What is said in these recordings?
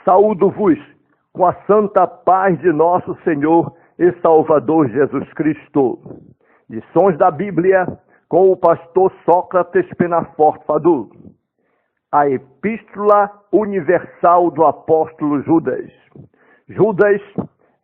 Saúdo-vos com a santa paz de nosso Senhor e Salvador Jesus Cristo. Lições da Bíblia com o pastor Sócrates Penaforte Fadu. A Epístola Universal do Apóstolo Judas. Judas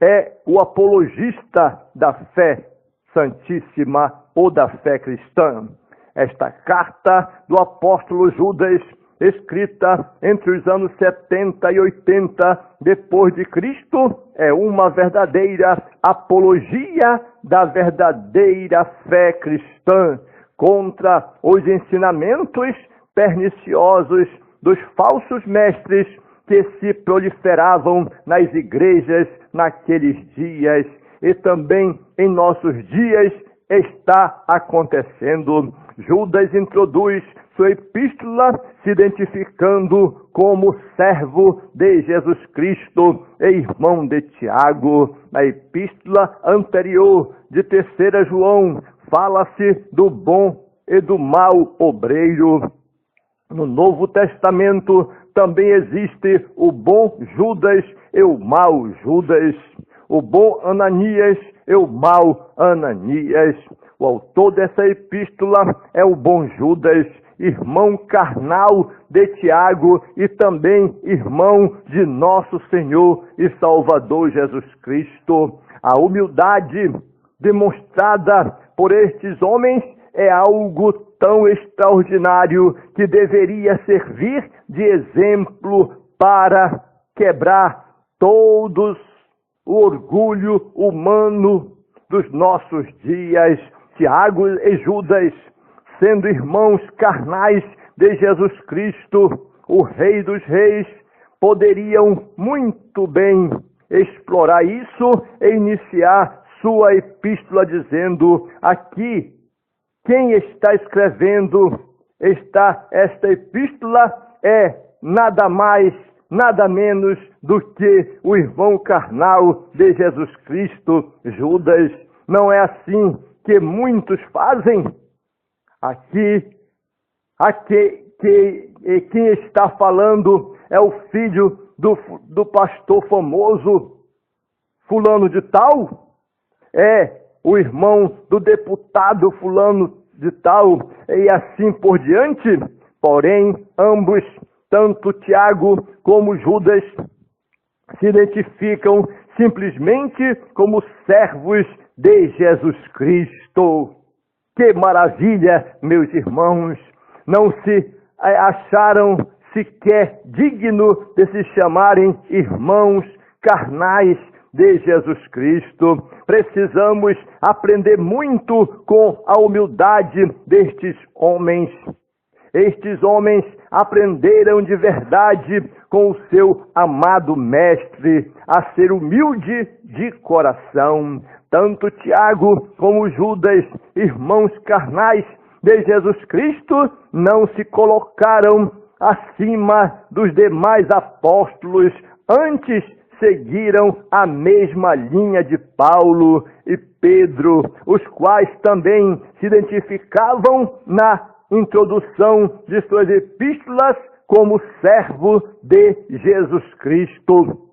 é o apologista da fé santíssima ou da fé cristã. Esta carta do apóstolo Judas, escrita entre os anos 70 e 80 depois de Cristo, é uma verdadeira apologia da verdadeira fé cristã contra os ensinamentos perniciosos dos falsos mestres que se proliferavam nas igrejas naqueles dias e também em nossos dias está acontecendo. Judas introduz sua epístola se identificando como servo de Jesus Cristo e irmão de Tiago. Na epístola anterior de 3 João, fala-se do bom e do mau obreiro. No Novo Testamento também existe o bom Judas e o mau Judas, o bom Ananias e o mau Ananias. O autor dessa epístola é o bom Judas, irmão carnal de Tiago e também irmão de nosso Senhor e Salvador Jesus Cristo. A humildade demonstrada por estes homens é algo tão extraordinário que deveria servir de exemplo para quebrar todos o orgulho humano dos nossos dias. Tiago e Judas, sendo irmãos carnais de Jesus Cristo, o Rei dos Reis, poderiam muito bem explorar isso e iniciar sua epístola dizendo: aqui, quem está escrevendo esta epístola é nada mais, nada menos do que o irmão carnal de Jesus Cristo, Judas. Não é assim que muitos fazem? Quem está falando é o filho do pastor famoso fulano de tal? É o irmão do deputado fulano de tal, e assim por diante. Porém, ambos, tanto Tiago como Judas, se identificam simplesmente como servos de Jesus Cristo. Que maravilha, meus irmãos! Não se acharam sequer dignos de se chamarem irmãos carnais de Jesus Cristo. Precisamos aprender muito com a humildade destes homens. Estes homens aprenderam de verdade com o seu amado mestre a ser humilde de coração. Tanto Tiago como Judas, irmãos carnais de Jesus Cristo, não se colocaram acima dos demais apóstolos, antes seguiram a mesma linha de Paulo e Pedro, os quais também se identificavam na introdução de suas epístolas como servo de Jesus Cristo.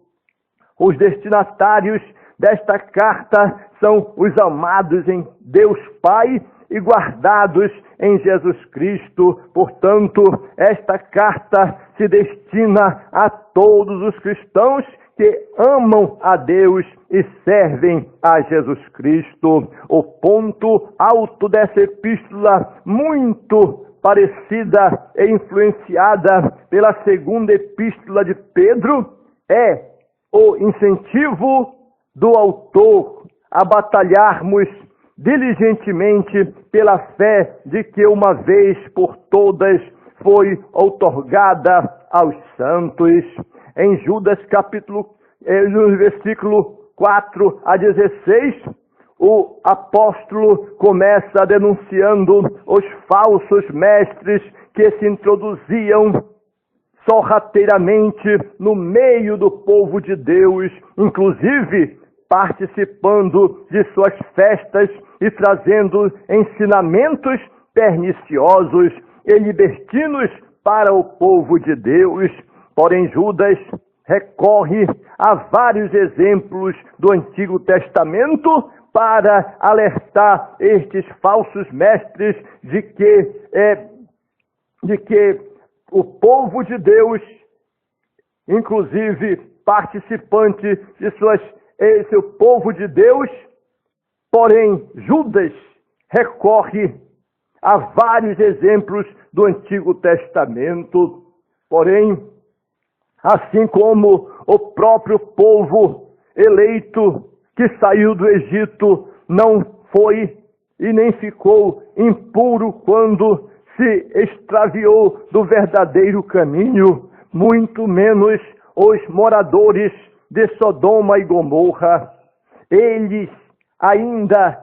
Os destinatários desta carta são os amados em Deus Pai e guardados em Jesus Cristo. Portanto, esta carta se destina a todos os cristãos que amam a Deus e servem a Jesus Cristo. O ponto alto dessa epístola, muito parecida e influenciada pela segunda epístola de Pedro, é o incentivo do autor a batalharmos diligentemente pela fé de que uma vez por todas foi outorgada aos santos. Em Judas no versículo 4 a 16, o apóstolo começa denunciando os falsos mestres que se introduziam sorrateiramente no meio do povo de Deus, inclusive participando de suas festas e trazendo ensinamentos perniciosos e libertinos para o povo de Deus. Porém, Judas recorre a vários exemplos do Antigo Testamento para alertar estes falsos mestres de que o povo de Deus, inclusive participante de esse o povo de Deus, porém Judas recorre a vários exemplos do Antigo Testamento, porém, assim como o próprio povo eleito que saiu do Egito não foi e nem ficou impuro quando se extraviou do verdadeiro caminho, muito menos os moradores de Sodoma e Gomorra. Eles ainda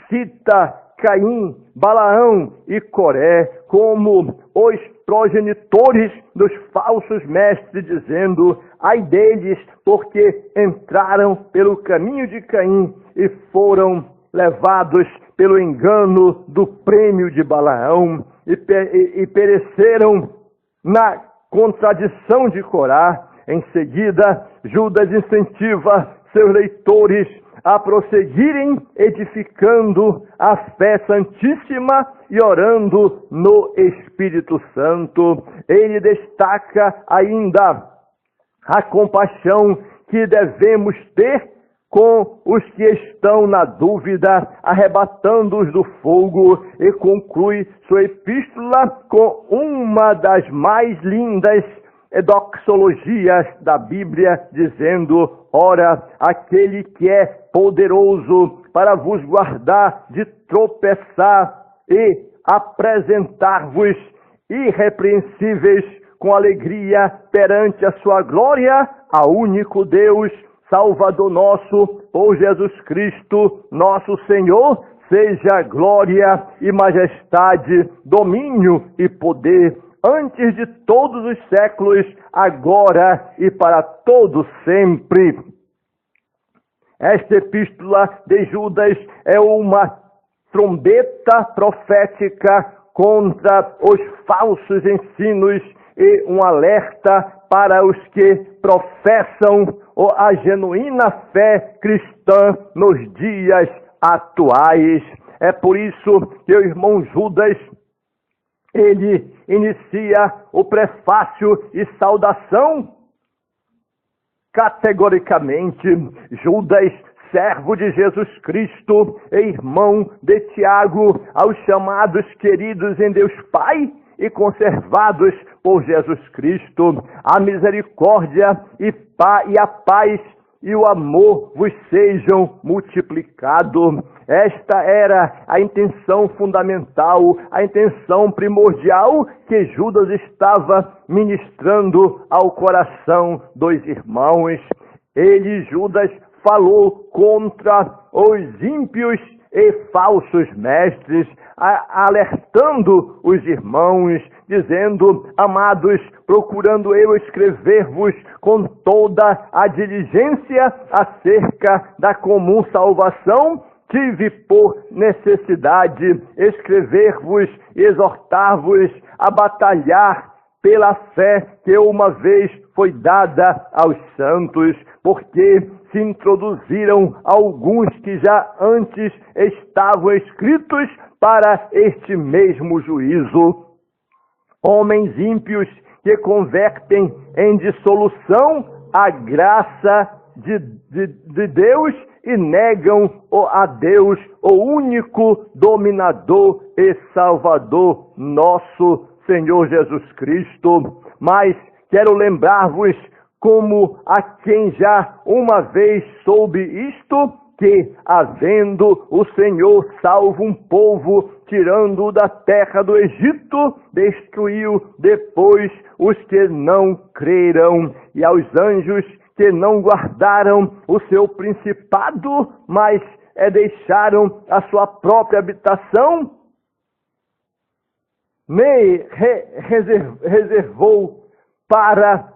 cita Caim, Balaão e Coré como os progenitores dos falsos mestres, dizendo: ai deles, porque entraram pelo caminho de Caim e foram levados pelo engano do prêmio de Balaão e pereceram na contradição de Corá. Em seguida, Judas incentiva seus leitores a prosseguirem edificando a fé santíssima e orando no Espírito Santo. Ele destaca ainda a compaixão que devemos ter com os que estão na dúvida, arrebatando-os do fogo, e conclui sua epístola com uma das mais lindas doxologias da Bíblia, dizendo: ora, aquele que é poderoso para vos guardar de tropeçar e apresentar-vos irrepreensíveis com alegria perante a sua glória, ao único Deus, Salvador nosso, por Jesus Cristo, nosso Senhor, seja glória e majestade, domínio e poder, antes de todos os séculos, agora e para todo sempre. Esta epístola de Judas é uma trombeta profética contra os falsos ensinos e um alerta para os que professam a genuína fé cristã nos dias atuais. É por isso que o irmão Judas, ele inicia o prefácio e saudação categoricamente: Judas, servo de Jesus Cristo e irmão de Tiago, aos chamados queridos em Deus Pai e conservados por Jesus Cristo, a misericórdia e a paz e o amor vos sejam multiplicados. Esta era a intenção fundamental, a intenção primordial que Judas estava ministrando ao coração dos irmãos. Judas, falou contra os ímpios e falsos mestres, alertando os irmãos, dizendo: amados, procurando eu escrever-vos com toda a diligência acerca da comum salvação, tive por necessidade escrever-vos e exortar-vos a batalhar pela fé que uma vez foi dada aos santos, porque se introduziram alguns que já antes estavam escritos para este mesmo juízo. Homens ímpios que convertem em dissolução a graça de Deus e negam a Deus, o único dominador e salvador, nosso Senhor Jesus Cristo. Mas quero lembrar-vos, como a quem já uma vez soube isto, que, havendo o Senhor salvo um povo, tirando-o da terra do Egito, destruiu depois os que não creram, e aos anjos que não guardaram o seu principado, mas deixaram a sua própria habitação, nem reservou para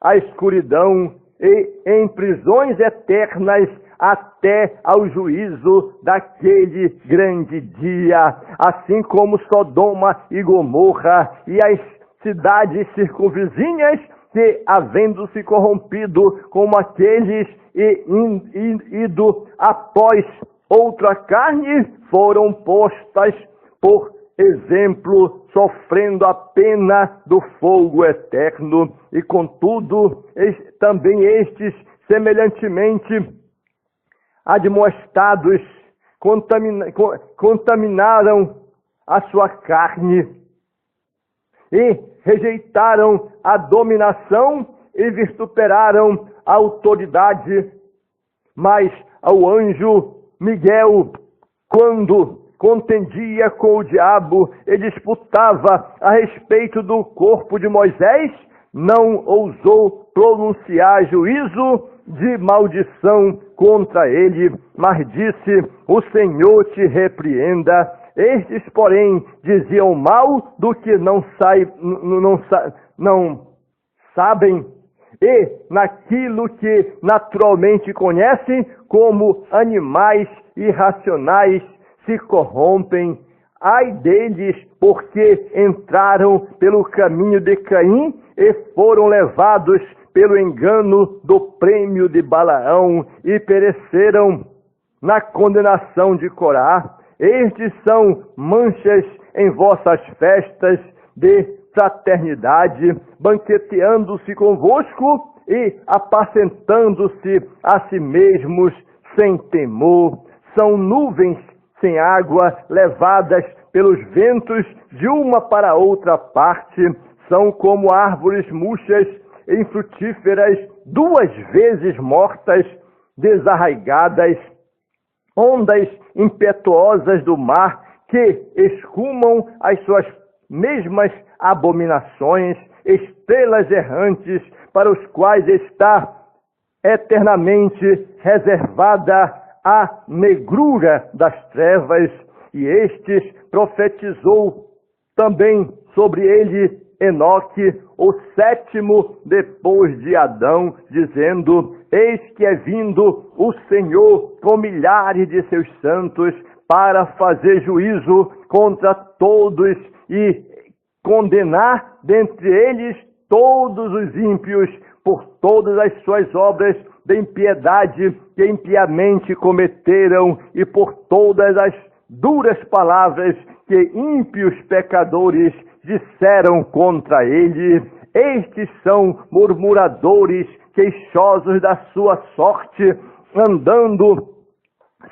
a escuridão e em prisões eternas até ao juízo daquele grande dia, assim como Sodoma e Gomorra e as cidades circunvizinhas que, havendo-se corrompido como aqueles e ido após outra carne, foram postas por exemplo, sofrendo a pena do fogo eterno, e contudo, também estes, semelhantemente admoestados, contaminaram a sua carne e rejeitaram a dominação e vituperaram a autoridade. Mas ao anjo Miguel, quando contendia com o diabo e disputava a respeito do corpo de Moisés, não ousou pronunciar juízo de maldição contra ele, mas disse: o Senhor te repreenda. Estes, porém, diziam mal do que não sabem, e naquilo que naturalmente conhecem, como animais irracionais, se corrompem. Ai deles, porque entraram pelo caminho de Caim e foram levados pelo engano do prêmio de Balaão e pereceram na condenação de Corá. Estes são manchas em vossas festas de fraternidade, banqueteando-se convosco e apacentando-se a si mesmos sem temor. São nuvens sem água, levadas pelos ventos de uma para outra parte. São como árvores murchas, infrutíferas, 2 vezes mortas, desarraigadas, ondas impetuosas do mar que escumam as suas mesmas abominações, estrelas errantes para os quais está eternamente reservada a negrura das trevas. E estes profetizou também sobre ele Enoque, o 7º depois de Adão, dizendo: eis que é vindo o Senhor com milhares de seus santos para fazer juízo contra todos e condenar dentre eles todos os ímpios por todas as suas obras de impiedade que impiamente cometeram e por todas as duras palavras que ímpios pecadores disseram contra ele. Estes são murmuradores, queixosos da sua sorte, andando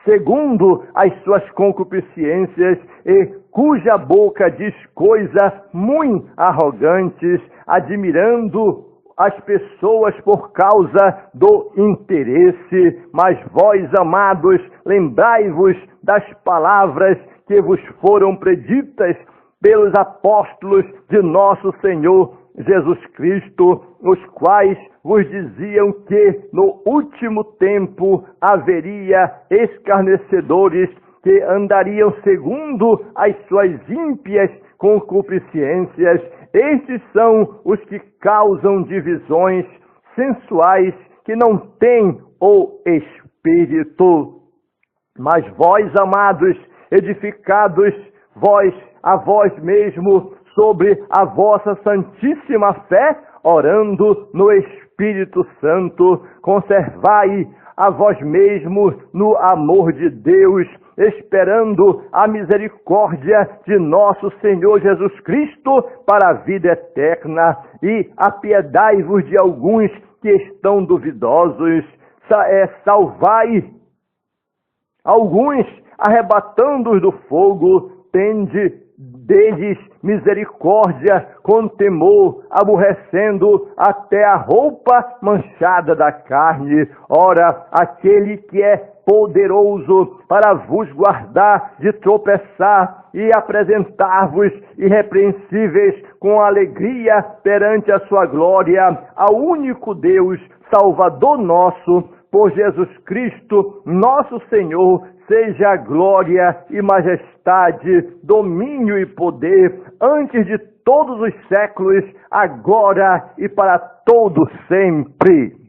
segundo as suas concupiscências, e cuja boca diz coisas muito arrogantes, admirando as pessoas por causa do interesse. Mas vós, amados, lembrai-vos das palavras que vos foram preditas pelos apóstolos de nosso Senhor Jesus Cristo, os quais vos diziam que no último tempo haveria escarnecedores que andariam segundo as suas ímpias concupiscências. Estes são os que causam divisões sensuais, que não têm o Espírito. Mas vós, amados, edificados a vós mesmo sobre a vossa santíssima fé, orando no Espírito Santo, conservai a vós mesmos no amor de Deus, esperando a misericórdia de nosso Senhor Jesus Cristo para a vida eterna. E apiedai-vos de alguns que estão duvidosos, salvai alguns, arrebatando-os do fogo. Tende deles misericórdia com temor, aborrecendo até a roupa manchada da carne. Ora, aquele que é poderoso para vos guardar de tropeçar e apresentar-vos irrepreensíveis com alegria perante a sua glória, ao único Deus, Salvador nosso, por Jesus Cristo, nosso Senhor, seja a glória e majestade, domínio e poder, antes de todos os séculos, agora e para todo sempre.